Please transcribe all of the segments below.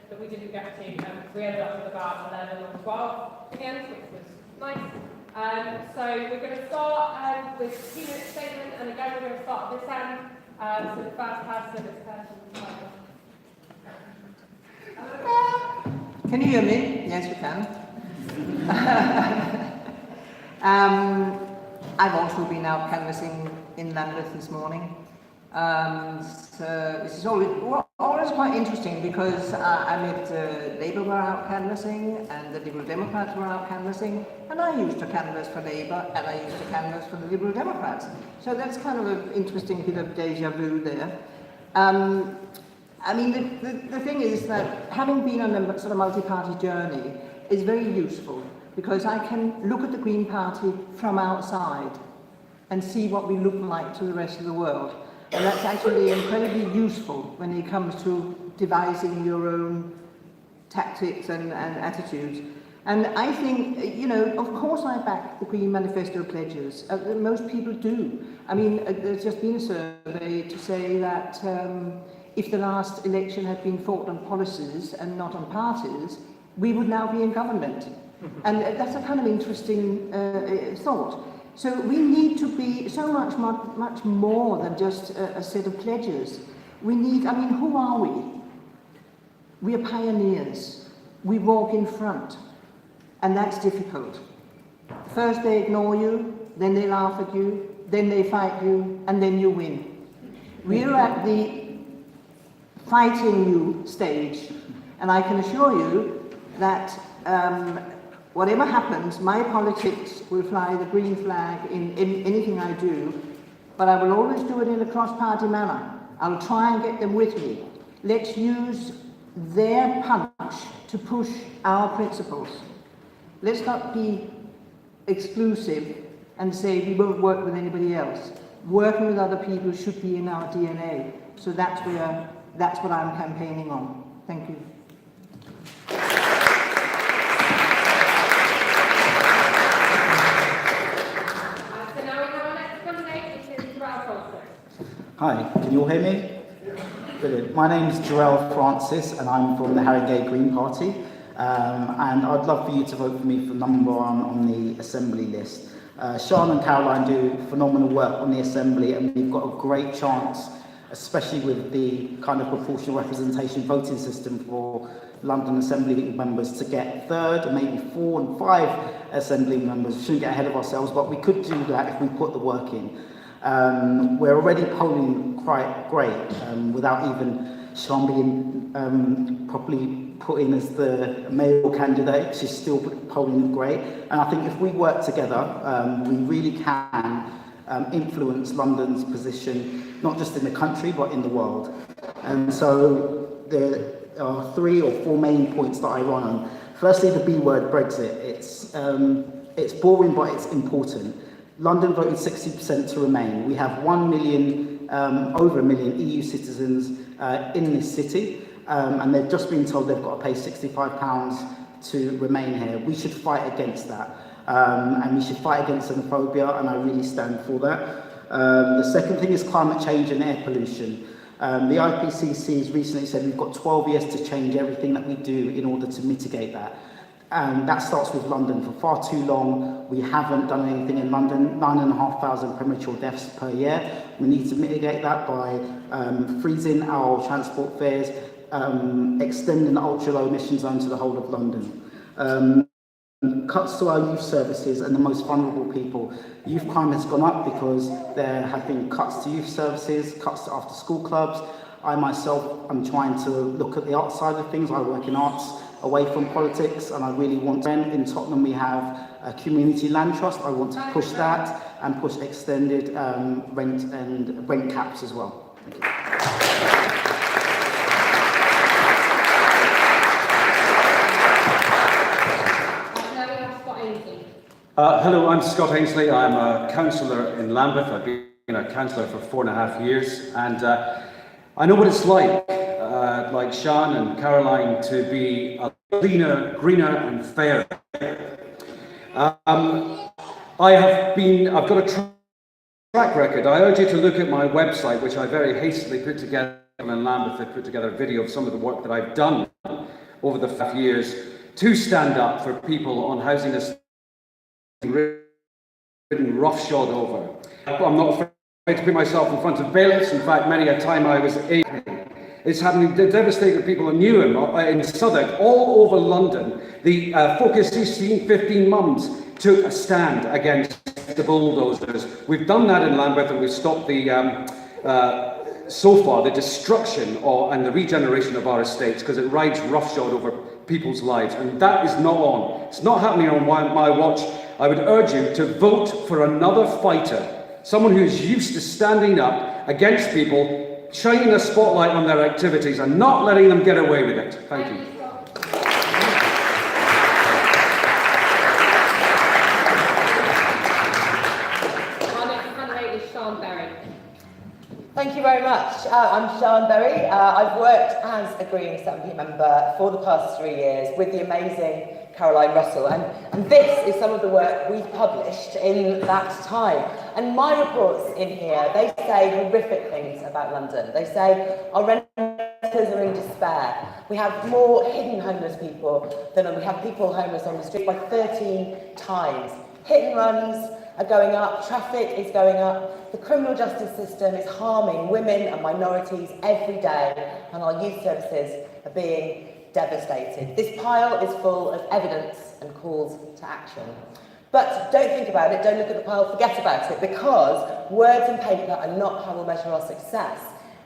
That we didn't get to, we ended up with about 11 or 12 in the end, which was nice. So we're going to start with the keynote statement, and again we're going to start at this end. So the first person is Can you hear me? Yes, you can. I've also been out canvassing in Lambeth this morning. So this is always quite interesting because I met Labour were out canvassing and the Liberal Democrats were out canvassing, and I used to canvass for Labour and I used to canvass for the Liberal Democrats. So that's kind of an interesting bit of deja vu there. I mean, the thing is that having been on a sort of multi-party journey is very useful because I can look at the Green Party from outside and see what we look like to the rest of the world. And that's actually incredibly useful when it comes to devising your own tactics and attitudes. And I think, you know, of course I back the Green Manifesto pledges. Most people do. I mean, there's just been a survey to say that if the last election had been fought on policies and not on parties, we would now be in government. And that's a kind of interesting thought. So we need to be so much more than just a set of pledges. We need, I mean, who are we? We are pioneers. We walk in front. And that's difficult. First they ignore you, then they laugh at you, then they fight you, and then you win. We're at the fighting you stage. And I can assure you that whatever happens, my politics will fly the green flag in anything I do, but I will always do it in a cross-party manner. I'll try and get them with me. Let's use their punch to push our principles. Let's not be exclusive and say we won't work with anybody else. Working with other people should be in our DNA. So that's what I'm campaigning on. Thank you. Hi, can you all hear me? Brilliant. My name is Jarrell Francis and I'm from the Harrogate Green Party. And I'd love for you to vote for me for number 1 on the Assembly list. Sian and Caroline do phenomenal work on the Assembly, and we've got a great chance, especially with the kind of proportional representation voting system for London Assembly members, to get 3rd and maybe 4 and 5 Assembly members. We shouldn't get ahead of ourselves, but we could do that if we put the work in. We're already polling quite great without even Sian being properly put in as the male candidate. She's still polling great, and I think if we work together, we really can influence London's position, not just in the country but in the world. And so there are 3 or 4 main points that I run on. Firstly, the B word, Brexit. It's boring, but it's important. London voted 60% to remain. We have 1 million, over 1 million EU citizens in this city, and they've just been told they've got to pay £65 to remain here. We should fight against that, and we should fight against xenophobia, and I really stand for that. The second thing is climate change and air pollution. The IPCC has recently said we've got 12 years to change everything that we do in order to mitigate that. And that starts with London. For far too long, we haven't done anything in London. 9,500 premature deaths per year. We need to mitigate that by freezing our transport fares, extending the ultra-low emission zone to the whole of London. Cuts to our youth services and the most vulnerable people. Youth crime has gone up because there have been cuts to youth services, cuts to after-school clubs. I myself am trying to look at the art side of things. I work in arts, away from politics, and I really want to. In Tottenham we have a community land trust. I want to push that and push extended rent caps as well. Thank you. Hello, I'm Scott Ainsley. I'm a councillor in Lambeth. I've been a councillor for 4.5 years, and I know what it's like Sean and Caroline, to be a cleaner, greener and fairer. I've got a track record. I urge you to look at my website, which I very hastily put together in Lambeth. I put together a video of some of the work that I've done over the 5 years to stand up for people on housing estates ridden roughshod over. I'm not afraid to put myself in front of bailiffs. In fact, many a time I was it's happening, devastating people in Newham, in Southwark, all over London. The Focus 15 mums took a stand against the bulldozers. We've done that in Lambeth, and we've stopped so far the destruction and the regeneration of our estates, because it rides roughshod over people's lives, and that is not on. It's not happening on my watch. I would urge you to vote for another fighter, someone who is used to standing up against people, shining a spotlight on their activities and not letting them get away with it. Thank you. Our next candidate is Sean Berry. Thank you very much. I'm Sean Berry. I've worked as a Green Assembly member for the past 3 years with the amazing Caroline Russell, and this is some of the work we've published in that time. And my reports in here, they say horrific things about London. They say our renters are in despair. We have more hidden homeless people than we have people homeless on the street by 13 times. Hit and runs are going up, traffic is going up, the criminal justice system is harming women and minorities every day, and our youth services are being devastated. This pile is full of evidence and calls to action. But don't think about it, don't look at the pile, forget about it, because words and paper are not how we'll measure our success.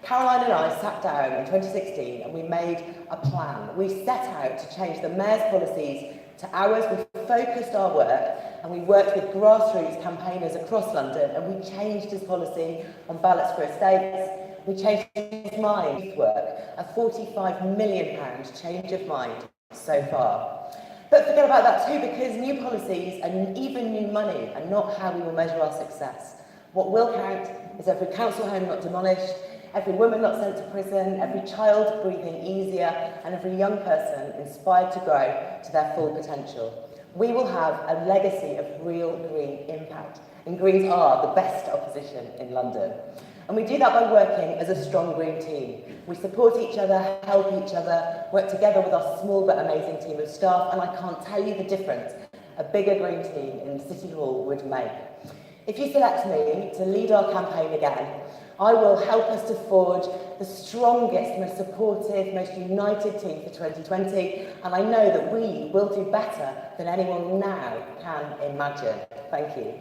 Caroline and I sat down in 2016 and we made a plan. We set out to change the Mayor's policies to ours. We focused our work and we worked with grassroots campaigners across London, and we changed his policy on ballots for estates. We changed his mind youth work, a £45 million change of mind so far. But forget about that too, because new policies and even new money are not how we will measure our success. What will count is every council home not demolished, every woman not sent to prison, every child breathing easier, and every young person inspired to grow to their full potential. We will have a legacy of real green impact, and Greens are the best opposition in London. And we do that by working as a strong Green team. We support each other, help each other, work together with our small but amazing team of staff, and I can't tell you the difference a bigger Green team in City Hall would make. If you select me to lead our campaign again, I will help us to forge the strongest, most supportive, most united team for 2020, and I know that we will do better than anyone now can imagine. Thank you.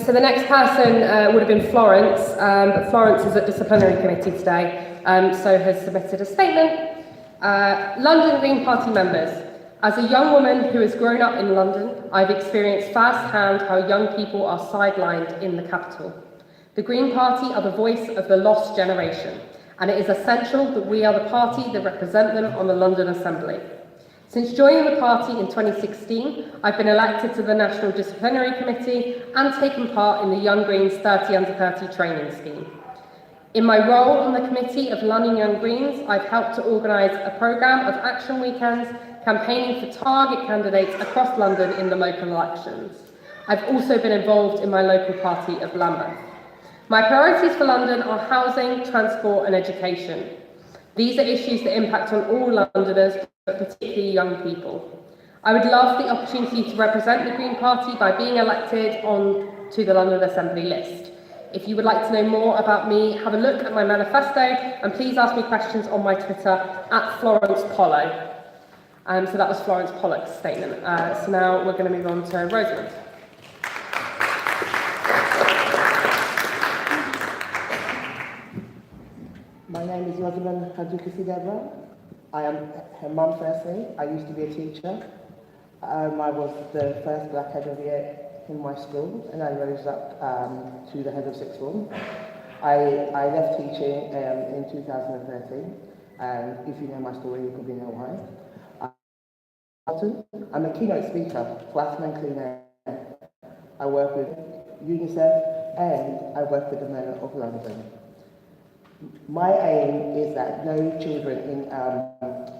So the next person would have been Florence, but Florence is at disciplinary committee today, so has submitted a statement. London Green Party members, as a young woman who has grown up in London, I've experienced firsthand how young people are sidelined in the capital. The Green Party are the voice of the lost generation, and it is essential that we are the party that represent them on the London Assembly. Since joining the party in 2016, I've been elected to the National Disciplinary Committee and taken part in the Young Greens 30 Under 30 training scheme. In my role on the Committee of London Young Greens, I've helped to organise a programme of action weekends campaigning for target candidates across London in the local elections. I've also been involved in my local party of Lambeth. My priorities for London are housing, transport and education. These are issues that impact on all Londoners, but particularly young people. I would love the opportunity to represent the Green Party by being elected on to the London Assembly list. If you would like to know more about me, have a look at my manifesto and please ask me questions on my Twitter at Florence Pollo. So that was Florence Pollock's statement. So now we're going to move on to Rosamond. My name is Rosamond Hadukisi-Deborah. I am her mum firstly. I used to be a teacher. I was the first black head of the year in my school, and I rose up to the head of sixth form. I left teaching in 2013, and if you know my story, you probably know why. I'm a keynote speaker for Asthma and Clean Air. I work with UNICEF and I work with the Mayor of London. My aim is that no children in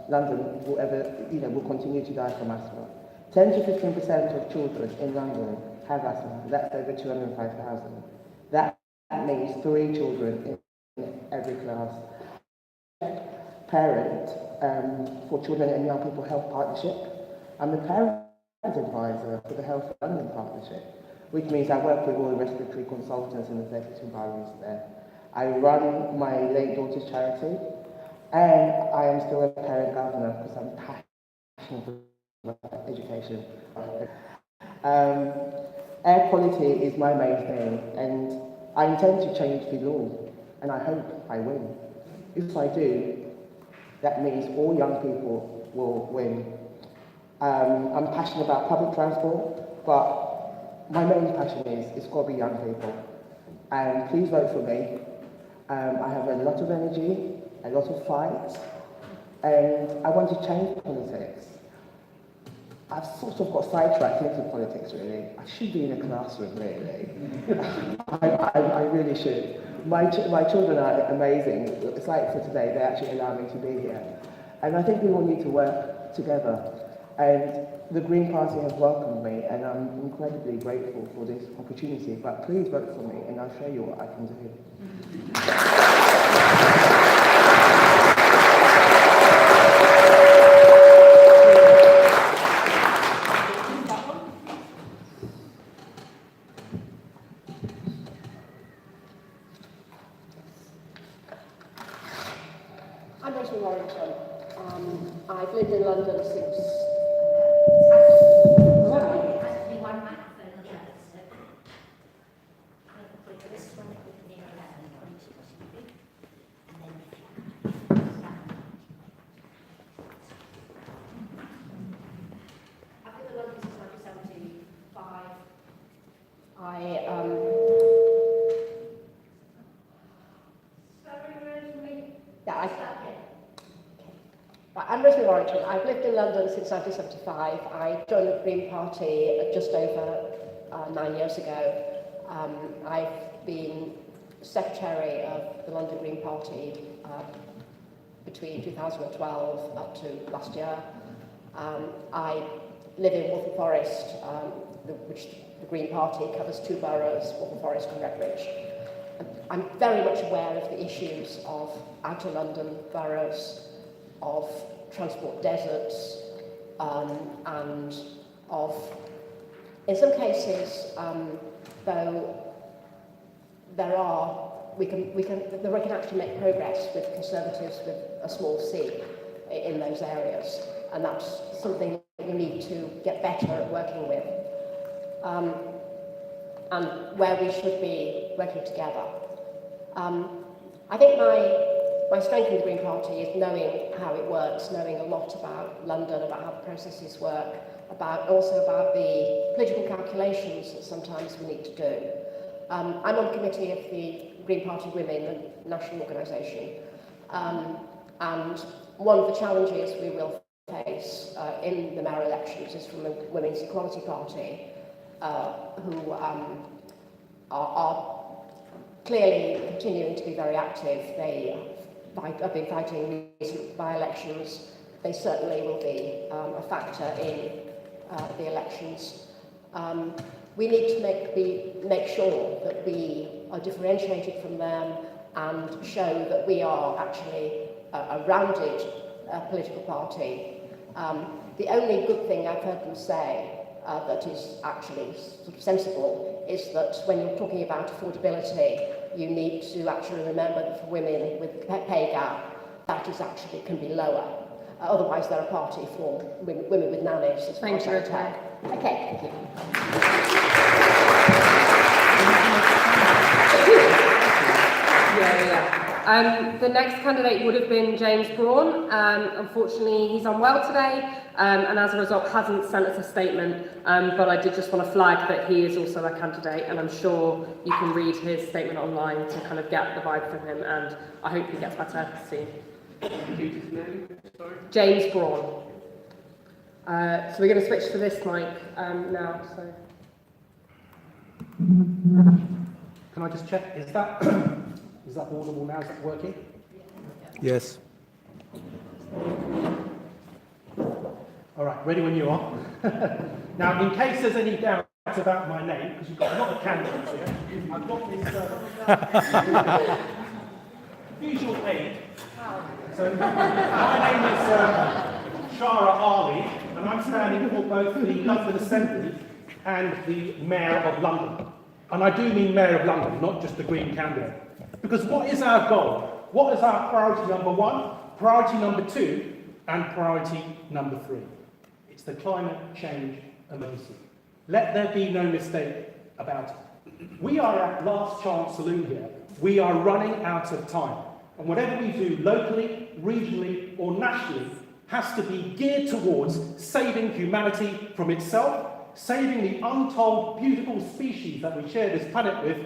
London will ever, will continue to die from asthma. 10 to 15% of children in London have asthma. That's over 205,000. That means 3 children in every class. Parent for Children and Young People Health Partnership. I'm the parent advisor for the Health London Partnership, which means I work with all the respiratory consultants in the 32 boroughs there. I run my late daughter's charity, and I am still a parent governor because I'm passionate about education. Air quality is my main thing, and I intend to change the law, and I hope I win. If I do, that means all young people will win. I'm passionate about public transport, but my main passion is it's got to be young people. And please vote for me. I have a lot of energy, a lot of fight, and I want to change politics. I've sort of got sidetracked into politics, really. I should be in a classroom, really. I really should. My children are amazing. It's like for today, they actually allow me to be here. And I think we all need to work together. And the Green Party has welcomed me, and I'm incredibly grateful for this opportunity. But please vote for me, and I'll show you what I can do. I'm Rosemary Warrington. I've lived in London since... I'm Rosemary Warrington. I've lived in London since 1975. I joined the Green Party just over 9 years ago. I've been secretary of the London Green Party between 2012 up to last year. I live in Waltham Forest, which the Green Party covers 2 boroughs, Waltham Forest and Redbridge. I'm very much aware of the issues of outer London boroughs, of transport deserts, and of, in some cases, though we can actually make progress with Conservatives with a small c in those areas, and that's something that we need to get better at working with, and where we should be working together. I think my strength in the Green Party is knowing how it works, knowing a lot about London, about how the processes work, also about the political calculations that sometimes we need to do. I'm on the committee of the Green Party Women, the national organisation, and one of the challenges we will face in the mayoral elections is from the Women's Equality Party, who are clearly continuing to be very active. They have been fighting recent by-elections. They certainly will be a factor in the elections. We need to make sure that we are differentiated from them and show that we are actually a rounded political party. The only good thing I've heard them say that is actually sort of sensible is that when you're talking about affordability, you need to actually remember that for women with the pay gap, that is actually can be lower. Otherwise, they're a party for women with nannies. As Thank you, okay, thank you. The next candidate would have been James Braun. Unfortunately, he's unwell today, and as a result hasn't sent us a statement, but I did just want to flag that he is also a candidate, and I'm sure you can read his statement online to kind of get the vibe from him, and I hope he gets better soon. James Braun. So we're going to switch to this mic now. So. Can I just check? Is that is that audible now? Is that working? Yes. All right, ready when you are. Now, in case there's any doubts about my name, because you've got a lot of candidates here, I've got this visual aid. So my name is Shara Ali, and I'm standing for both the London Assembly and the Mayor of London. And I do mean Mayor of London, not just the Green candidate. Because what is our goal? What is our priority number 1, priority number 2, and priority number 3? It's the climate change emergency. Let there be no mistake about it. We are at last chance saloon here. We are running out of time. And whatever we do locally, regionally, or nationally has to be geared towards saving humanity from itself, saving the untold beautiful species that we share this planet with,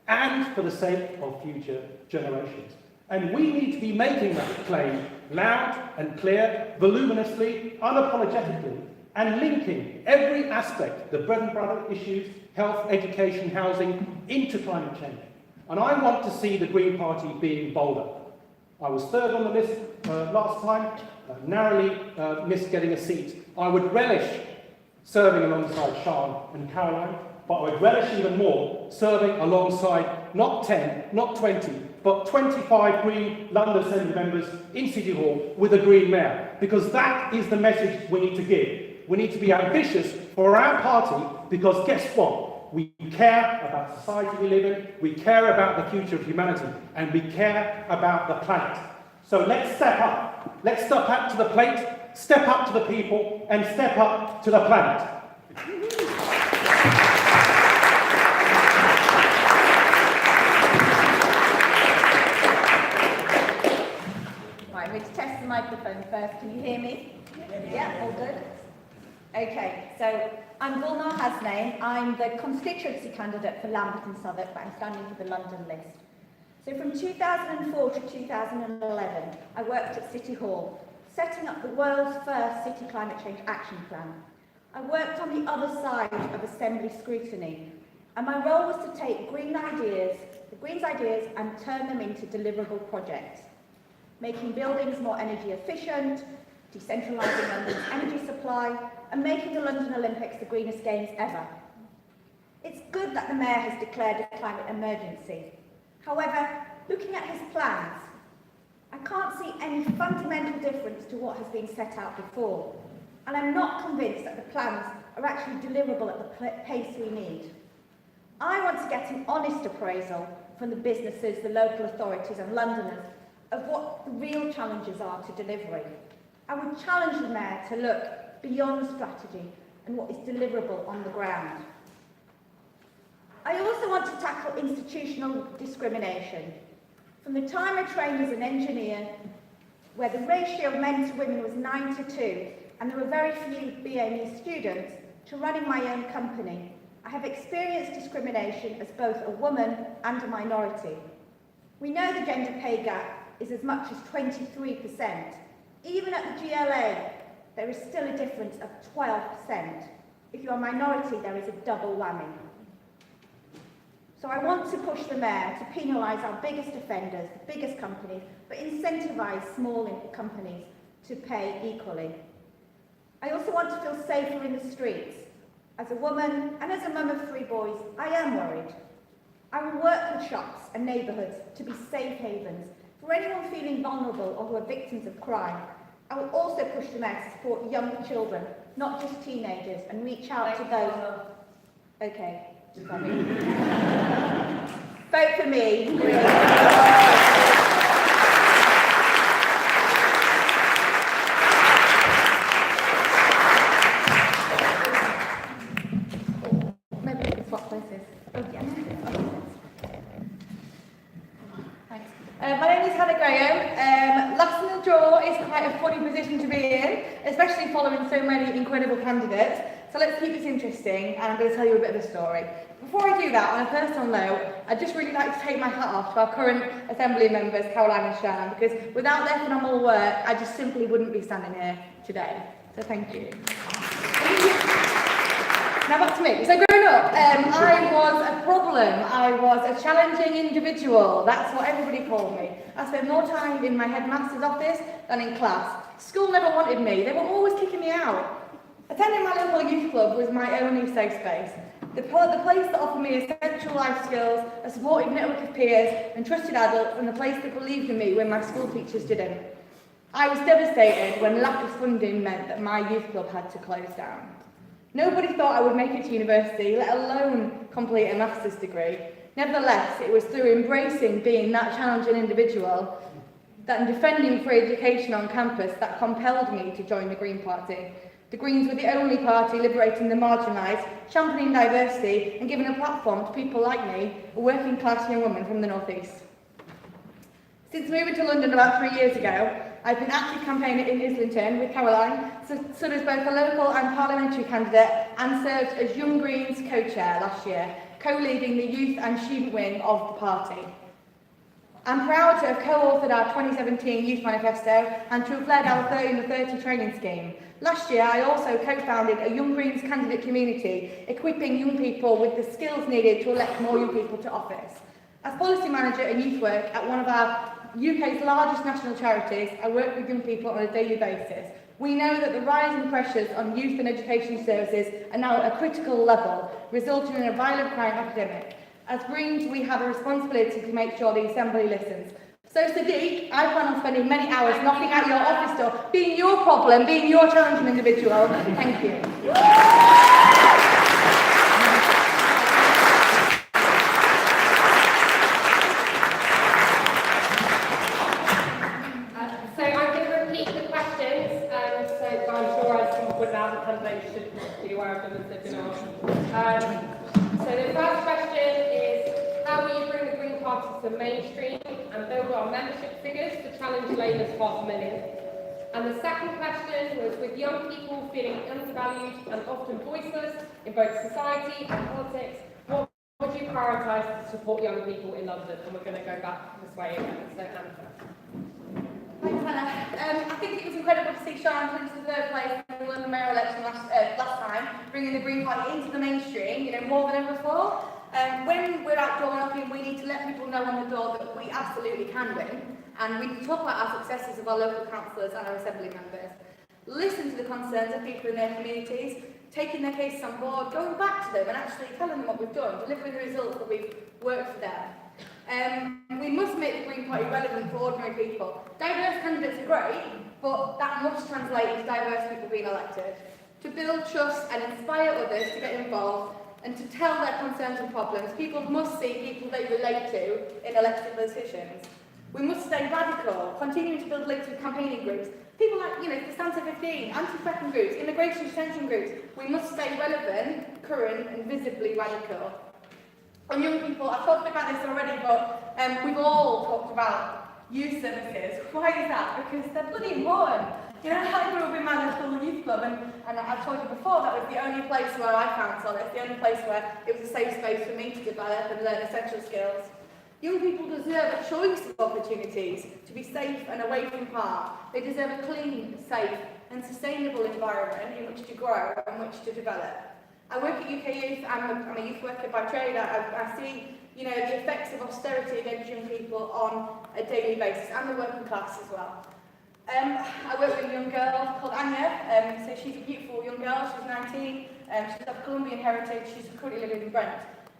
and for the sake of future generations. And we need to be making that claim loud and clear, voluminously, unapologetically, and linking every aspect, the bread and butter issues, health, education, housing, into climate change. And I want to see the Green Party being bolder. I was third on the list last time, narrowly missed getting a seat. I would relish serving alongside Sian and Caroline, but I would relish even more serving alongside not 10, not 20, but 25 Green London Assembly members in City Hall with a Green Mayor, because that is the message we need to give. We need to be ambitious for our party, because guess what? We care about the society we live in, we care about the future of humanity, and we care about the planet. So let's step up. Let's step up to the plate, step up to the people, and step up to the planet. Right, we're to test the microphone first. Can you hear me? Yeah, all good? Okay, so I'm Gulnar Hasnain. I'm the constituency candidate for Lambeth and Southwark, but I'm standing for the London list. So from 2004 to 2011, I worked at City Hall, setting up the world's first city climate change action plan. I worked on the other side of Assembly scrutiny, and my role was to take the Greens' ideas, and turn them into deliverable projects, making buildings more energy efficient, decentralising London's energy supply, and making the London Olympics the greenest games ever. It's good that the Mayor has declared a climate emergency. However, looking at his plans, I can't see any fundamental difference to what has been set out before, and I'm not convinced that the plans are actually deliverable at the pace we need. I want to get an honest appraisal from the businesses, the local authorities and Londoners of what the real challenges are to delivery. I would challenge the Mayor to look beyond strategy and what is deliverable on the ground. I also want to tackle institutional discrimination. From the time I trained as an engineer, where the ratio of men to women was 9:2, and there were very few BME students, to running my own company, I have experienced discrimination as both a woman and a minority. We know the gender pay gap is as much as 23%. Even at the GLA, there is still a difference of 12%. If you're a minority, there is a double whammy. So I want to push the Mayor to penalise our biggest offenders, the biggest companies, but incentivise small companies to pay equally. I also want to feel safer in the streets. As a woman and as a mum of 3 boys, I am worried. I will work with shops and neighbourhoods to be safe havens for anyone feeling vulnerable or who are victims of crime. I will also push them out to support young children, not just teenagers, and reach out to those. Okay, sorry. Vote for me. Maybe we can swap places. Oh, yeah. Thanks. My name is Hannah Graham. Last in the draw is quite a funny position to be in, especially following so many incredible candidates. So let's keep this interesting, and I'm going to tell you a bit of a story. Before I do that, on a personal note, I'd just really like to take my hat off to our current Assembly members, Caroline and Shan, because without their phenomenal work, I just simply wouldn't be standing here today. So thank you. Now back to me. So growing up, I was a problem. I was a challenging individual. That's what everybody called me. I spent more time in my headmaster's office than in class. School never wanted me. They were always kicking me out. Attending my local youth club was my only safe space. The place that offered me essential life skills, a supportive network of peers and trusted adults, and the place that believed in me when my school teachers didn't. I was devastated when lack of funding meant that my youth club had to close down. Nobody thought I would make it to university, let alone complete a master's degree. Nevertheless, it was through embracing being that challenging individual that in defending free education on campus that compelled me to join the Green Party. The Greens were the only party liberating the marginalised, championing diversity and giving a platform to people like me, a working class young woman from the North East. Since moving to London about 3 years ago, I've been active campaigning in Islington with Caroline, stood as both a local and parliamentary candidate, and served as Young Greens co-chair last year, co-leading the youth and student wing of the party. I'm proud to have co-authored our 2017 Youth Manifesto and to have led our 30 under 30 training scheme. Last year, I also co-founded a Young Greens candidate community, equipping young people with the skills needed to elect more young people to office. As policy manager and youth work at one of our UK's largest national charities, I work with young people on a daily basis. We know that the rising pressures on youth and education services are now at a critical level, resulting in a violent crime epidemic. As Greens, we have a responsibility to make sure the Assembly listens. So Sadiq, I plan on spending many hours knocking at your office door, being your problem, being your challenging individual. Thank you. So I'm going to repeat the questions, so I'm sure as someone would now the candidate should be aware of them as they've been asked. So the first question is, how will you bring the Green Party to the mainstream and build our membership figures to challenge Labour's 500,000? And the second question was, with young people feeling undervalued and often voiceless in both society and politics, what would you prioritise to support young people in London? And we're going to go back this way again. So Anna. Thanks, Hannah. I think it was incredible to see Sean come to the third place in the London mayor election last time, bringing the Green Party into the mainstream, more than ever before. When we're out door knocking, we need to let people know on the door that we absolutely can win, and we can talk about our successes of our local councillors and our assembly members. Listen to the concerns of people in their communities, taking their cases on board, going back to them and actually telling them what we've done, delivering the results that we've worked for them. We must make the Green Party relevant for ordinary people. Diverse candidates are great, but that must translate into diverse people being elected. To build trust and inspire others to get involved and to tell their concerns and problems, people must see people they relate to in elected positions. We must stay radical, continuing to build links with campaigning groups. People like, the Santa 15, anti-fracking groups, immigration detention groups. We must stay relevant, current and visibly radical. On young people, I've talked about this already, but we've all talked about youth services. Why is that? Because they're bloody important. I grew up in my local youth club, and I've told you before, that was the only place where I found solace, the only place where it was a safe space for me to develop and learn essential skills. Young people deserve a choice of opportunities to be safe and away from harm. They deserve a clean, safe and sustainable environment in which to grow and which to develop. I work at UK Youth, I'm a youth worker by trade. I see, the effects of austerity against young people on a daily basis, and the working class as well. I work with a young girl called Anya, so she's a beautiful young girl, she's 19, she's of Colombian heritage, she's currently living in Brent.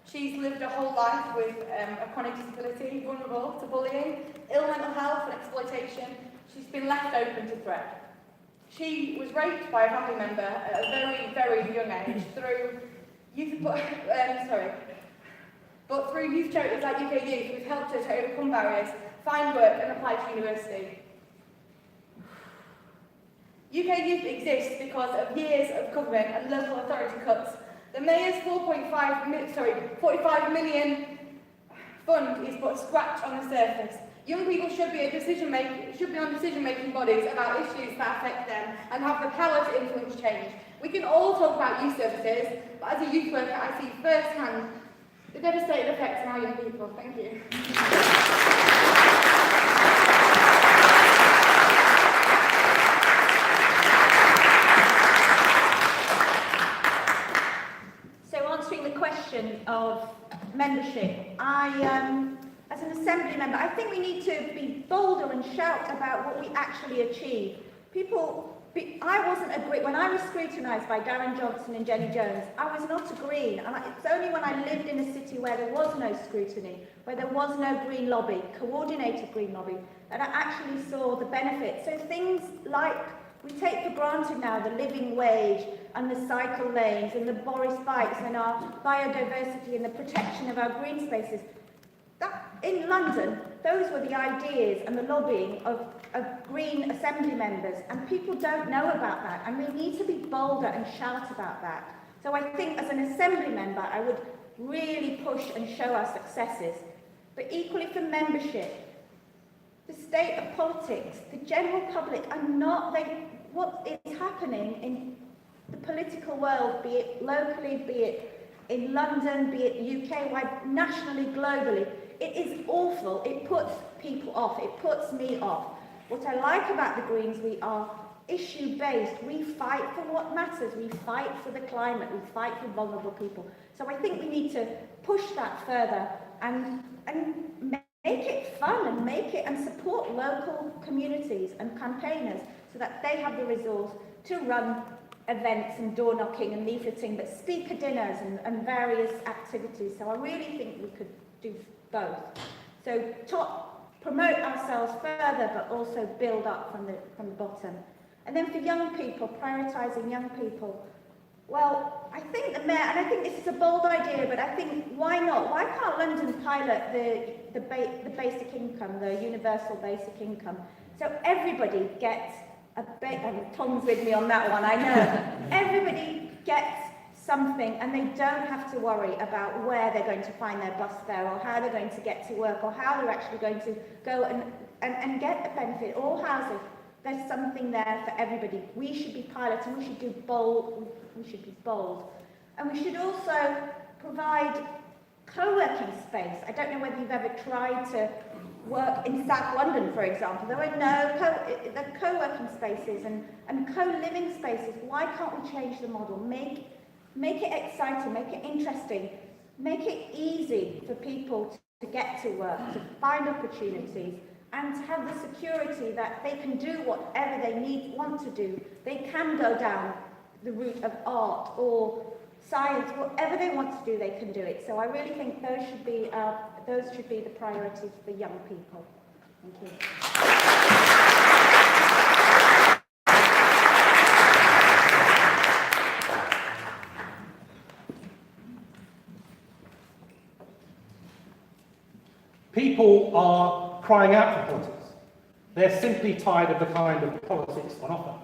She's lived her whole life with a chronic disability, vulnerable to bullying, ill mental health and exploitation. She's been left open to threat. She was raped by a family member at a very, very young age through youth, but through youth charities like UK Youth, we've helped her to overcome barriers, find work and apply to university. UK Youth exists because of years of government and local authority cuts. The Mayor's 45 million fund is but a scratch on the surface. Young people should be on decision-making bodies about issues that affect them and have the power to influence change. We can all talk about youth services, but as a youth worker, I see firsthand the devastating effects on our young people. Thank you. Of membership, as an assembly member, I think we need to be bolder and shout about what we actually achieve. I wasn't a Green, when I was scrutinised by Darren Johnson and Jenny Jones, I was not a Green, and it's only when I lived in a city where there was no scrutiny, where there was no Green lobby, coordinated Green lobby, that I actually saw the benefits. So things like, we take for granted now the living wage and the cycle lanes and the Boris bikes and our biodiversity and the protection of our green spaces. In London, those were the ideas and the lobbying of Green Assembly members, and people don't know about that, and we need to be bolder and shout about that. So I think as an Assembly member, I would really push and show our successes. But equally for membership, the state of politics, the general public are not, what is happening in the political world, be it locally, be it in London, be it UK-wide, nationally, globally, it is awful. It puts people off. It puts me off. What I like about the Greens, we are issue-based. We fight for what matters. We fight for the climate. We fight for vulnerable people. So I think we need to push that further and make it fun and and support local communities and campaigners so that they have the resource to run events and door knocking and leafleting, but speaker dinners and various activities. So I really think we could do both. So promote ourselves further, but also build up from the bottom. And then for young people, prioritising young people. Well, I think the Mayor, and I think this is a bold idea, but I think why not? Why can't London pilot the basic income, the universal basic income? So everybody gets and Tom's with me on that one, I know. Everybody gets something and they don't have to worry about where they're going to find their bus fare or how they're going to get to work or how they're actually going to go and get a benefit or housing. There's something there for everybody. We should be piloting, we should be bold. And we should also provide co-working space. I don't know whether you've ever tried to work in South London, for example. There are no co-working spaces and co-living spaces. Why can't we change the model? Make it exciting, make it interesting, make it easy for people to get to work, to find opportunities, and to have the security that they can do whatever they want to do. They can go down the route of art or science, whatever they want to do, they can do it. So I really think those should be the priorities for young people. Thank you. People are crying out for politics. They're simply tired of the kind of politics on offer.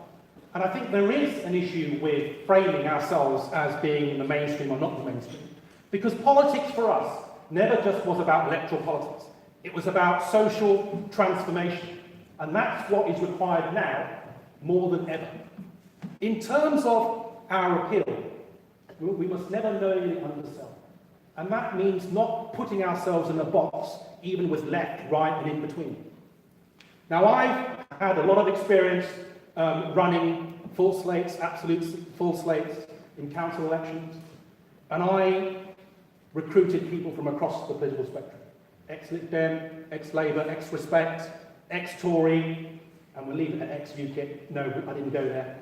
And I think there is an issue with framing ourselves as being the mainstream or not the mainstream. Because politics for us never just was about electoral politics. It was about social transformation. And that's what is required now more than ever. In terms of our appeal, we must never knowingly undersell. And that means not putting ourselves in a box, even with left, right, and in between. Now, I've had a lot of experience running full slates, absolute full slates in council elections, and I recruited people from across the political spectrum. Ex-Lib Dem, ex-Labour, ex-Respect, ex-Tory, and we'll leave it at ex-UKIP. No, I didn't go there.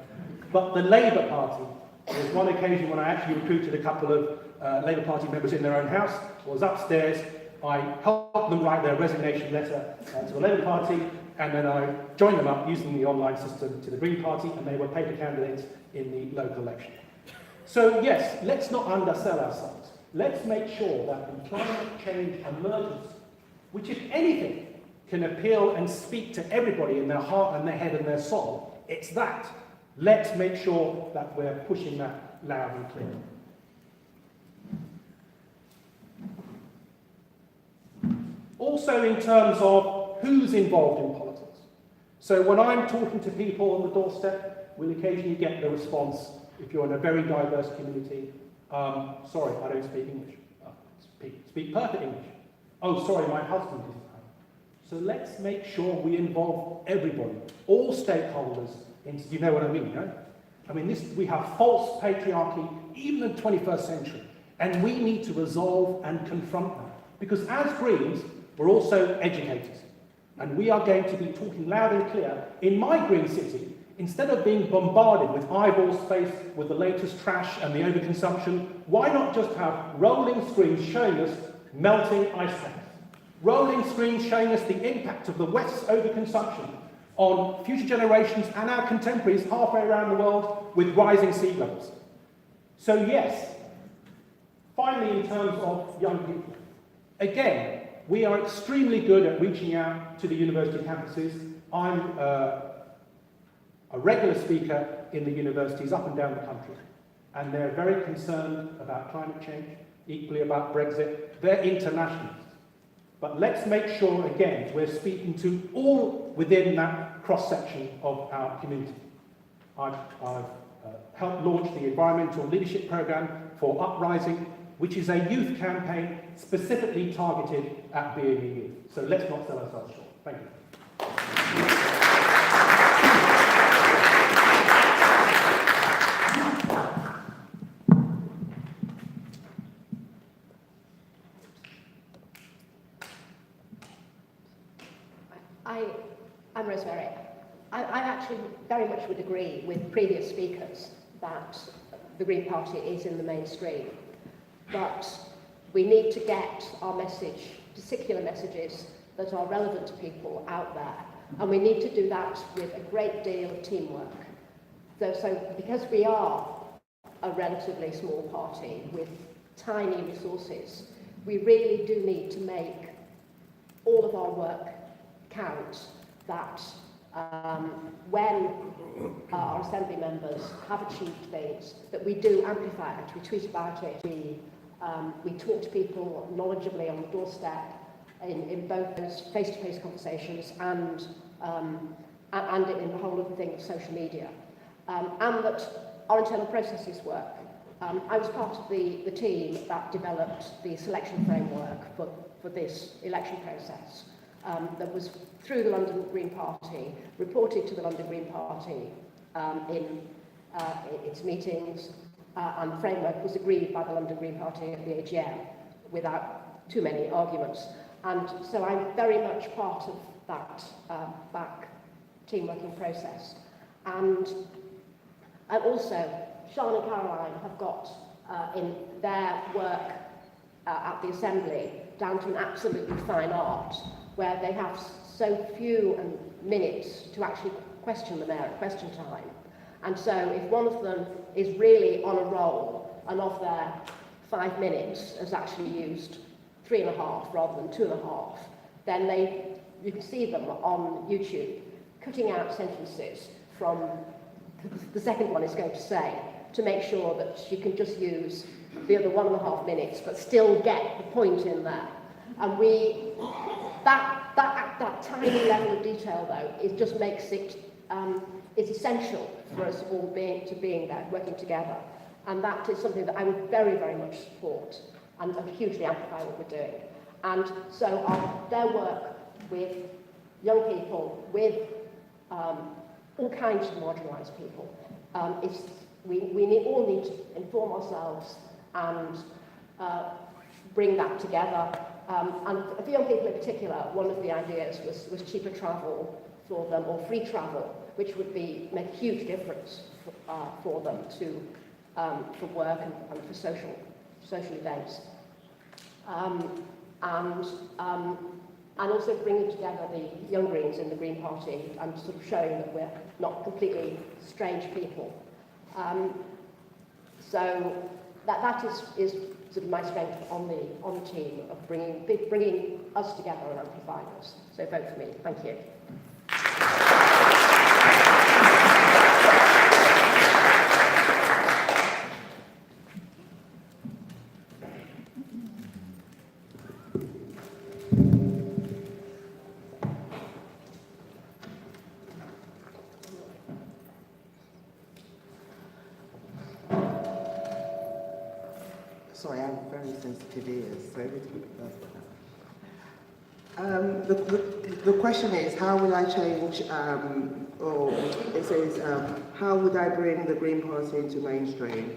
But the Labour Party There was one occasion when I actually recruited a couple of Labour Party members in their own house. I was upstairs, I helped them write their resignation letter to the Labour Party, and then I joined them up using the online system to the Green Party, and they were paper candidates in the local election. So yes, let's not undersell ourselves. Let's make sure that when climate change emerges, which if anything can appeal and speak to everybody in their heart and their head and their soul, it's that. Let's make sure that we're pushing that loud and clear. Also in terms of who's involved in politics. So when I'm talking to people on the doorstep, we'll occasionally get the response, if you're in a very diverse community, sorry, I don't speak English. Speak perfect English. Oh, sorry, my husband isn't home. So let's make sure we involve everybody, all stakeholders, you know what I mean, right? I mean, we have false patriarchy, even in the 21st century, and we need to resolve and confront that. Because as Greens, we're also educators, and we are going to be talking loud and clear. In my green city, instead of being bombarded with eyeball space with the latest trash and the overconsumption, why not just have rolling screens showing us melting ice caps? Rolling screens showing us the impact of the West's overconsumption on future generations and our contemporaries halfway around the world with rising sea levels. So yes, finally in terms of young people, again, we are extremely good at reaching out to the university campuses. I'm a regular speaker in the universities up and down the country, and they're very concerned about climate change, equally about Brexit. They're internationalists. But let's make sure, again, we're speaking to all within that cross-section of our community. I've helped launch the Environmental Leadership Programme for Uprising, which is a youth campaign specifically targeted at BME youth. So let's not sell ourselves short. Thank you. I'm Rosemary. I actually very much would agree with previous speakers that the Green Party is in the mainstream. But we need to get our message, particular messages that are relevant to people out there. And we need to do that with a great deal of teamwork. So because we are a relatively small party with tiny resources, we really do need to make all of our work count, that when our Assembly members have achieved things, that we do amplify it, we tweet about it, we talk to people knowledgeably on the doorstep in both those face-to-face conversations and in the whole of the thing of social media. And that our internal processes work. I was part of the team that developed the selection framework for this election process. That was through the London Green Party, reported to the London Green Party in its meetings, and the framework was agreed by the London Green Party at the AGM without too many arguments. And so I'm very much part of that back team working process. And also, Sean and Caroline have got in their work at the Assembly down to an absolutely fine art, where they have so few minutes to actually question the mayor at question time. And so if one of them is really on a roll and of their 5 minutes has actually used 3.5 rather than 2.5, then you can see them on YouTube cutting out sentences from the second one is going to say, to make sure that she can just use the other 1.5 minutes but still get the point in there. And that tiny level of detail, though, it just makes it, it's essential for us all being there, working together. And that is something that I would very, very much support and hugely amplify what we're doing. And so their work with young people, with all kinds of marginalised people, we all need to inform ourselves and bring that together. And for young people in particular, one of the ideas was cheaper travel for them, or free travel, which would make a huge difference for them to for work and for social events. And also bringing together the Young Greens in the Green Party and sort of showing that we're not completely strange people. So that is sort of my strength on the team of bringing us together and amplifying us. So vote for me. Thank you. Sorry, I have very sensitive ears, so everything the question is, how will I change, or it says, how would I bring the Green Party into mainstream?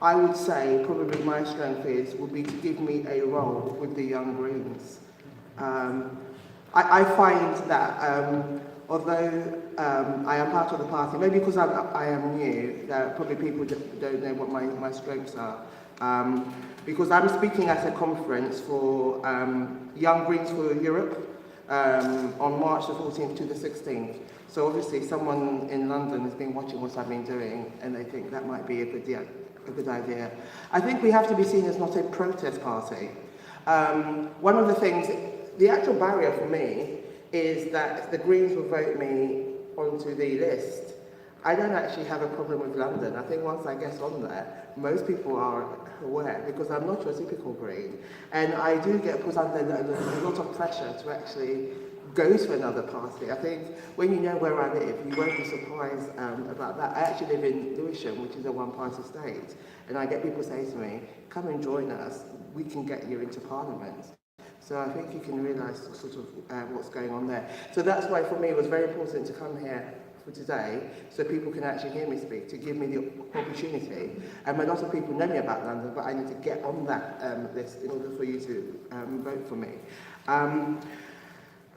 I would say probably my strength would be to give me a role with the Young Greens. I find that although I am part of the party, maybe because I am new, that probably people don't know what my strengths are. Because I'm speaking at a conference for Young Greens for Europe on March the 14th to the 16th. So obviously someone in London has been watching what I've been doing and they think that might be a good idea. I think we have to be seen as not a protest party. One of the things, the actual barrier for me is that the Greens will vote me onto the list. I don't actually have a problem with London. I think once I get on there, most people are aware because I'm not your typical Green. And I do get put under a lot of pressure to actually go to another party. I think when you know where I live, you won't be surprised about that. I actually live in Lewisham, which is a one-party state. And I get people say to me, come and join us, we can get you into Parliament. So I think you can realise sort of what's going on there. So that's why for me it was very important to come here for today, so people can actually hear me speak, to give me the opportunity. A lot of people know me about London, but I need to get on that list in order for you to vote for me.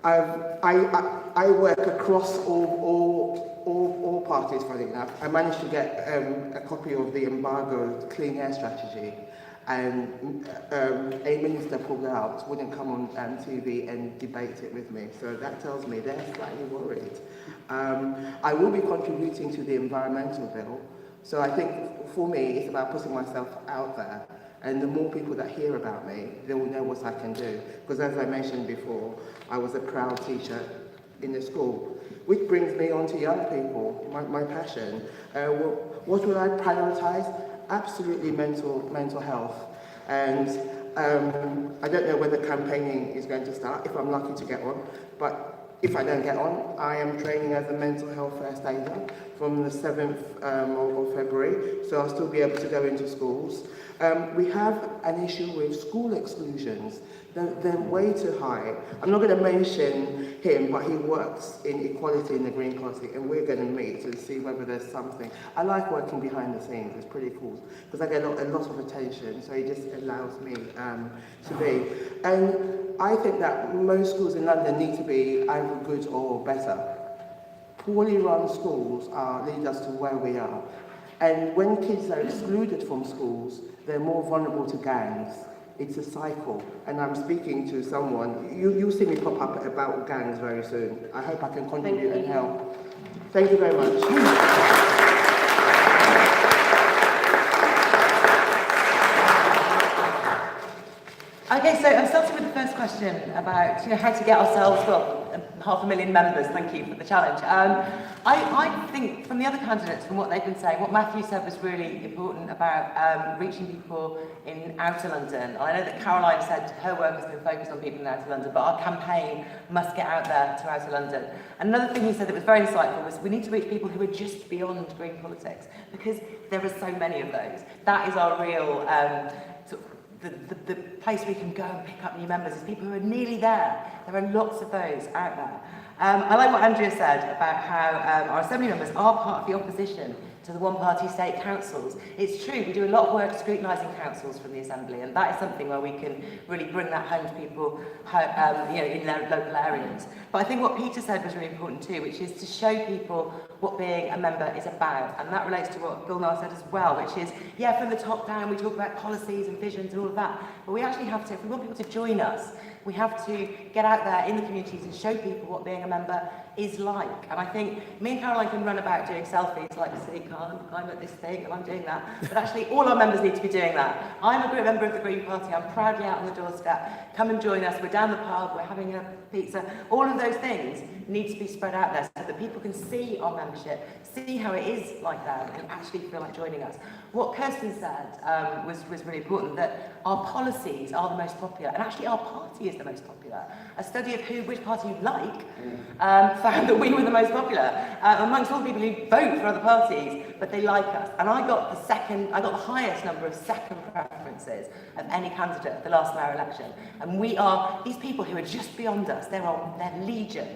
I work across all parties, funny enough. I managed to get a copy of the embargoed clean air strategy, and a minister pulled out, wouldn't come on TV and debate it with me. So that tells me they're slightly worried. I will be contributing to the environmental bill. So I think for me, it's about putting myself out there. And the more people that hear about me, they will know what I can do. Because as I mentioned before, I was a proud teacher in the school. Which brings me on to young people, my passion. What will I prioritise? Absolutely mental health. And I don't know when the campaigning is going to start, if I'm lucky to get on. But if I don't get on, I am training as a mental health first aider from the 7th of February, so I'll still be able to go into schools. We have an issue with school exclusions. They're way too high. I'm not going to mention him, but he works in equality in the Green Party, and we're going to meet to see whether there's something. I like working behind the scenes, it's pretty cool, because I get a lot of attention, so it just allows me to be. And I think that most schools in London need to be either good or better. Poorly run schools lead us to where we are. And when kids are excluded from schools, they're more vulnerable to gangs. It's a cycle. And I'm speaking to someone, you'll see me pop up about gangs very soon. I hope I can contribute and help. Thank you very much. Okay, so I'm starting with the first question about how to get ourselves, 500,000 members. Thank you for the challenge. I think from the other candidates, from what they've been saying, what Matthew said was really important about reaching people in outer London. I know that Caroline said her work has been focused on people in outer London, but our campaign must get out there to outer London. And another thing he said that was very insightful was we need to reach people who are just beyond green politics, because there are so many of those. That is our real the place we can go and pick up new members is people who are nearly there. There are lots of those out there. I like what Andrea said about how our Assembly members are part of the opposition to the one-party state councils. It's true, we do a lot of work scrutinising councils from the Assembly, and that is something where we can really bring that home to people in their local areas. But I think what Peter said was really important too, which is to show people what being a member is about. And that relates to what Gulnar said as well, which is, yeah, from the top down, we talk about policies and visions and all of that, but we actually have to, if we want people to join us, we have to get out there in the communities and show people what being a member is like. And I think me and Caroline can run about doing selfies like, see, I'm at this thing and I'm doing that. But actually all our members need to be doing that. I'm a great member of the Green Party. I'm proudly out on the doorstep. Come and join us. We're down the pub. We're having a pizza. All of those things need to be spread out there so that people can see our membership, see how it is like that, and actually feel like joining us. What Kirsten said was really important, that our policies are the most popular, and actually our party is the most popular. A study of which party you like found that we were the most popular amongst all the people who vote for other parties, but they like us. And I got the highest number of second preferences of any candidate at the last mayor election. And we are, these people who are just beyond us, they're legion.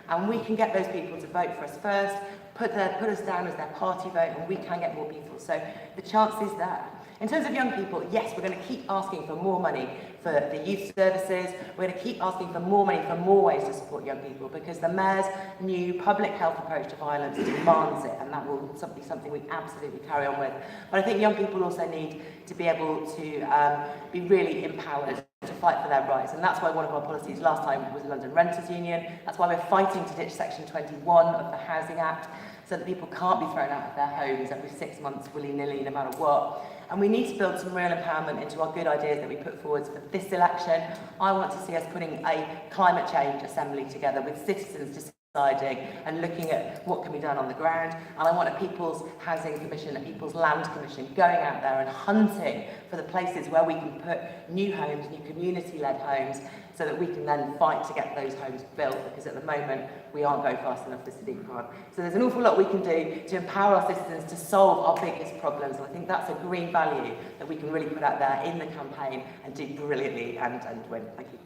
And we can get those people to vote for us first, put us down as their party vote, and we can get more people. So the chance is there. In terms of young people, yes, we're going to keep asking for more money for the youth services. We're going to keep asking for more money for more ways to support young people, because the Mayor's new public health approach to violence demands it, and that will be something we absolutely carry on with. But I think young people also need to be able to be really empowered to fight for their rights, and that's why one of our policies last time was the London Renters Union. That's why we're fighting to ditch Section 21 of the Housing Act, so that people can't be thrown out of their homes every 6 months willy-nilly, no matter what. And we need to build some real empowerment into our good ideas that we put forward for this election. I want to see us putting a climate change assembly together with citizens deciding and looking at what can be done on the ground. And I want a People's Housing Commission, a People's Land Commission going out there and hunting for the places where we can put new homes, new community-led homes, so that we can then fight to get those homes built, because at the moment we aren't going fast enough for City Prod. So there's an awful lot we can do to empower our citizens to solve our biggest problems, and I think that's a green value that we can really put out there in the campaign and do brilliantly and win. Thank you.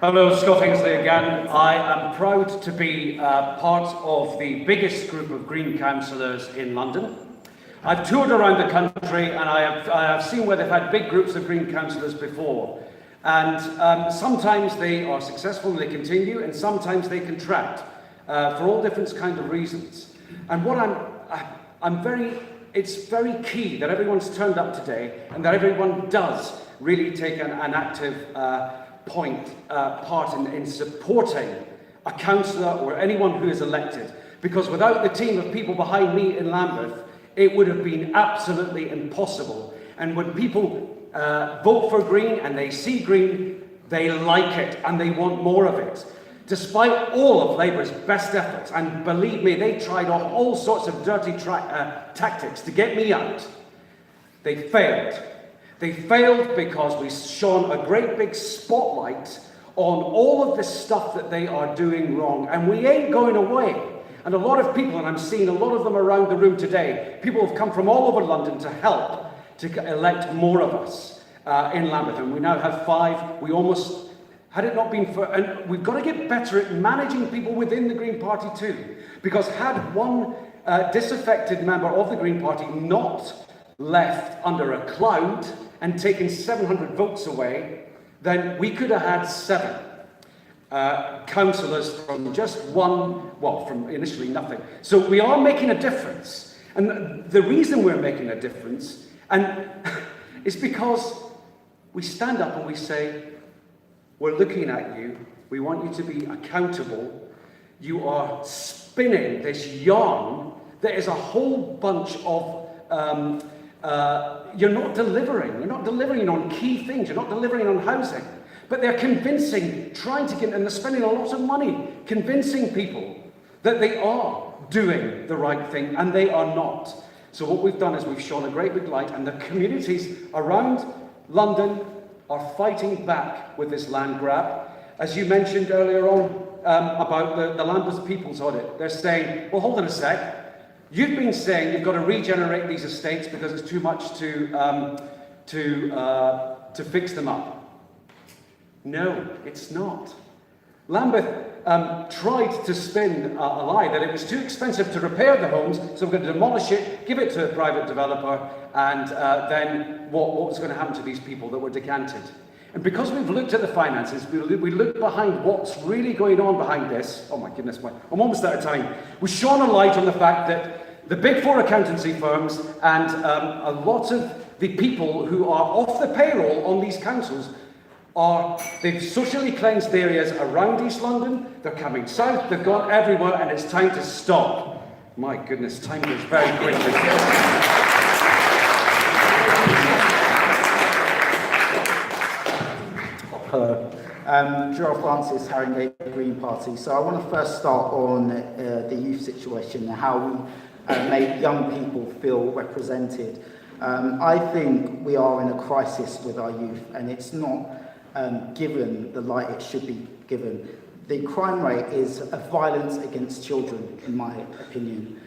Hello, Scott Ainsley again. I am proud to be part of the biggest group of Green councillors in London. I've toured around the country and I have seen where they've had big groups of Green councillors before. And sometimes they are successful and they continue, and sometimes they contract for all different kinds of reasons. And what it's very key that everyone's turned up today and that everyone does really take an active part in supporting a councillor or anyone who is elected, because without the team of people behind me in Lambeth, it would have been absolutely impossible. And when people vote for Green and they see Green, they like it and they want more of it. Despite all of Labour's best efforts, and believe me, they tried all sorts of dirty tactics to get me out, they failed. They failed because we shone a great big spotlight on all of this stuff that they are doing wrong, and we ain't going away. And a lot of people, and I'm seeing a lot of them around the room today, people have come from all over London to help to elect more of us in Lambeth, and we now have 5. We almost, had it not been for, and we've got to get better at managing people within the Green Party too, because had one disaffected member of the Green Party not left under a cloud and taken 700 votes away, then we could have had 7 councillors from just one, well, from initially nothing. So we are making a difference. And the reason we're making a difference is because we stand up and we say, we're looking at you, we want you to be accountable. You are spinning this yarn that is a whole bunch of you're not delivering. You're not delivering on key things. You're not delivering on housing. But they're convincing, trying to get, and they're spending a lot of money convincing people that they are doing the right thing, and they are not. So what we've done is we've shone a great big light, and the communities around London are fighting back with this land grab. As you mentioned earlier on about the Lambeth People's Audit, they're saying, well, hold on a sec. You've been saying you've got to regenerate these estates because it's too much to fix them up. No, it's not. Lambeth tried to spin a lie that it was too expensive to repair the homes, so we're going to demolish it, give it to a private developer, and then what was going to happen to these people that were decanted? And because we've looked at the finances, we look behind what's really going on behind this. Oh my goodness, I'm almost out of time. We shone a light on the fact that the big four accountancy firms and a lot of the people who are off the payroll on these councils they've socially cleansed the areas around East London, they're coming south, they've gone everywhere, and it's time to stop. My goodness, time goes very quickly. Hello. Gerald Francis, Haringey Green Party. So I want to first start on the youth situation and how we make young people feel represented. I think we are in a crisis with our youth, and it's not given the light it should be given. The crime rate is a violence against children, in my opinion.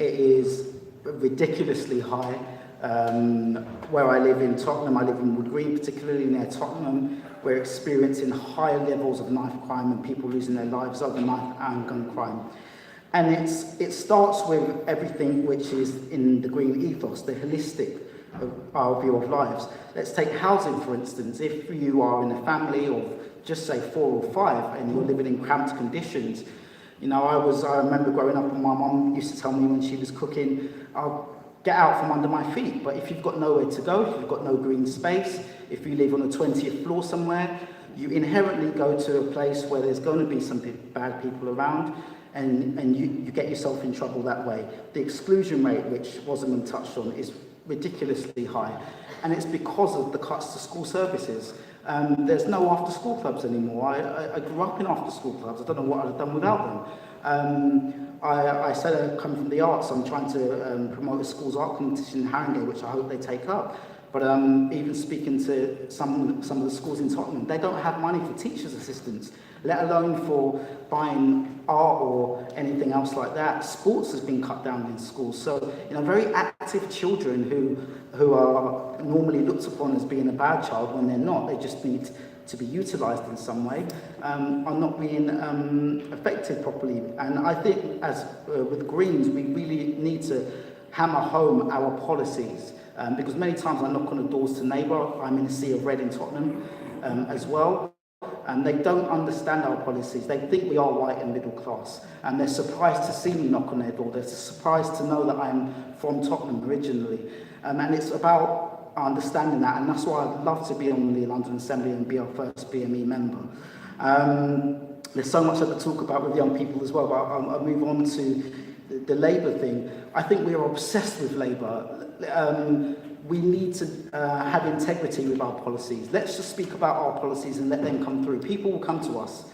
It is ridiculously high. Where I live in Tottenham, I live in Wood Green, particularly near Tottenham, we're experiencing high levels of knife crime and people losing their lives over knife and gun crime. And it starts with everything which is in the green ethos, the holistic our view of lives. Let's take housing, for instance. If you are in a family of just say 4 or 5 and you're living in cramped conditions, you know, I remember growing up and my mum used to tell me when she was cooking, I'll get out from under my feet. But if you've got nowhere to go, if you've got no green space, if you live on the 20th floor somewhere, you inherently go to a place where there's going to be some bad people around, and you get yourself in trouble that way. The exclusion rate, which Rosamund touched on, is ridiculously high, and it's because of the cuts to school services. There's no after-school clubs anymore. I grew up in after-school clubs. I don't know what I'd have done without them. I said I come from the arts. I'm trying to promote a school's art competition in Haringey, which I hope they take up. But even speaking to some of the schools in Tottenham, they don't have money for teachers' assistants, let alone for buying art or anything else like that. Sports has been cut down in schools. So, you know, very active children who are normally looked upon as being a bad child when they're not, they just need to be utilised in some way, are not being affected properly. And I think, as with Greens, we really need to hammer home our policies, because many times I knock on the doors to neighbour. I'm in a sea of red in Tottenham as well, and they don't understand our policies. They think we are white and middle class, and they're surprised to see me knock on their door. They're surprised to know that I'm from Tottenham originally, and it's about understanding that, and that's why I'd love to be on the London Assembly and be our first BME member. There's so much I could talk about with young people as well, but I'll move on to the Labour thing. I think we are obsessed with Labour. We need to have integrity with our policies. Let's just speak about our policies and let them come through. People will come to us.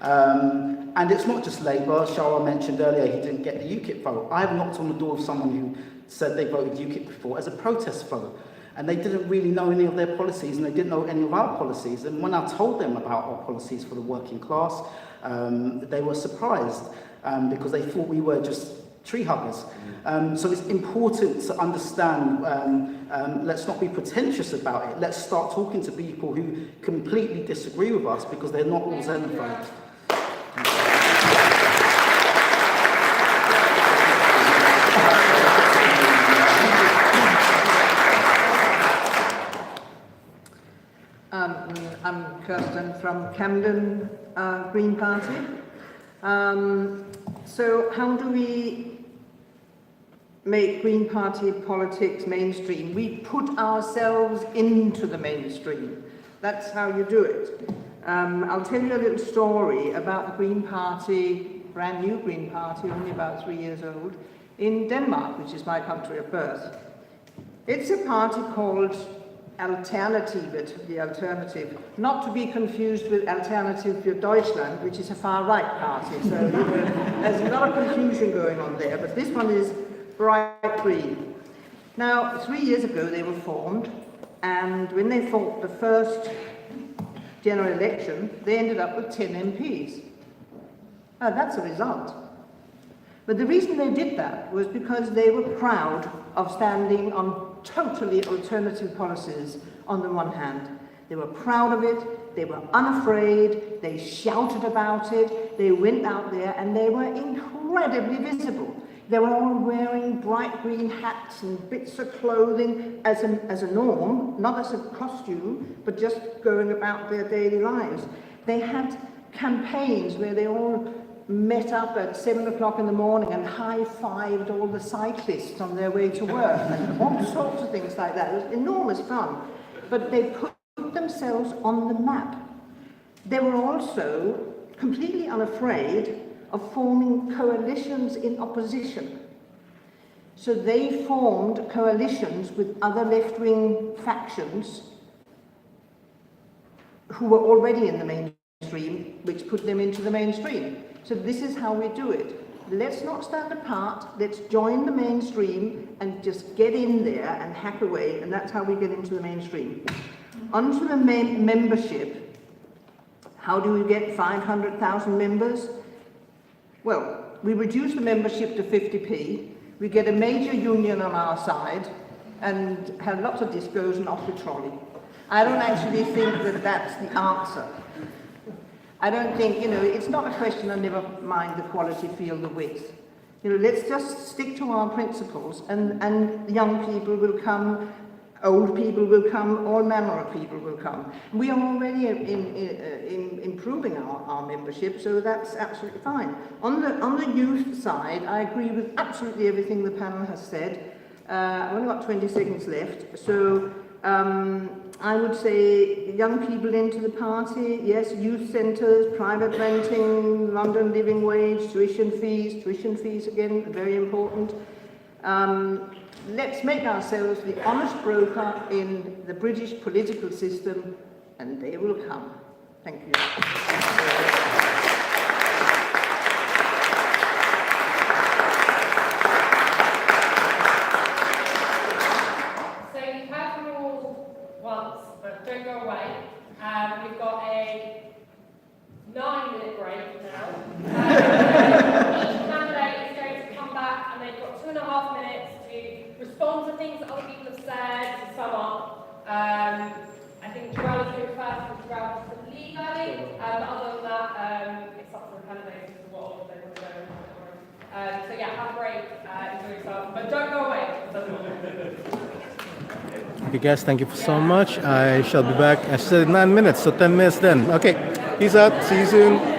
And it's not just Labour. Shara mentioned earlier he didn't get the UKIP vote. I have knocked on the door of someone who said they voted UKIP before as a protest vote. And they didn't really know any of their policies, and they didn't know any of our policies. And when I told them about our policies for the working class, they were surprised because they thought we were just tree huggers. So it's important to understand, let's not be pretentious about it. Let's start talking to people who completely disagree with us, because they're not all xenophobes. I'm Kirsten from Camden Green Party. So how do we make Green Party politics mainstream? We put ourselves into the mainstream. That's how you do it. I'll tell you a little story about the Green Party, brand new Green Party, only about 3 years old, in Denmark, which is my country of birth. It's a party called Alternativet, the Alternative, not to be confused with Alternative für Deutschland, which is a far-right party. So there's a lot of confusion going on there, but this one is bright green. Now, 3 years ago they were formed, and when they fought the first general election, they ended up with 10 MPs. Now, that's a result. But the reason they did that was because they were proud of standing on totally alternative policies on the one hand. They were proud of it, they were unafraid, they shouted about it, they went out there and they were incredibly visible. They were all wearing bright green hats and bits of clothing as a norm, not as a costume, but just going about their daily lives. They had campaigns where they all met up at 7 o'clock in the morning and high-fived all the cyclists on their way to work and all sorts of things like that. It was enormous fun. But they put themselves on the map. They were also completely unafraid of forming coalitions in opposition. So they formed coalitions with other left-wing factions who were already in the mainstream, which put them into the mainstream. So this is how we do it. Let's not stand apart, let's join the mainstream and just get in there and hack away, and that's how we get into the mainstream. Onto the membership. How do we get 500,000 members? Well, we reduce the membership to 50p, we get a major union on our side, and have lots of discos and off the trolley. I don't actually think that that's the answer. I don't think, it's not a question of never mind the quality, feel the width. Let's just stick to our principles, and young people will come, old people will come, all manner of people will come. We are already in improving our membership, so that's absolutely fine. On the youth side, I agree with absolutely everything the panel has said. I've only got 20 seconds left, so I would say young people into the party, yes, youth centres, private renting, London living wage, tuition fees again, very important. Let's make ourselves the honest broker in the British political system, and they will come. Thank you. So you've heard from all once, but don't go away. We've got a 9-minute break now. Each candidate is going to come back, and they've got 2.5 minutes to respond to things that other people have said, to sum up. I think Joelle is going first, because Joelle has to leave early. But other than that, it's up to the candidates as to what order they want to go. So yeah, have a break, enjoy yourself, but don't go away. Okay, guys, thank you so much. I shall be back. I said 9 minutes, so 10 minutes then. Okay, peace out. See you soon.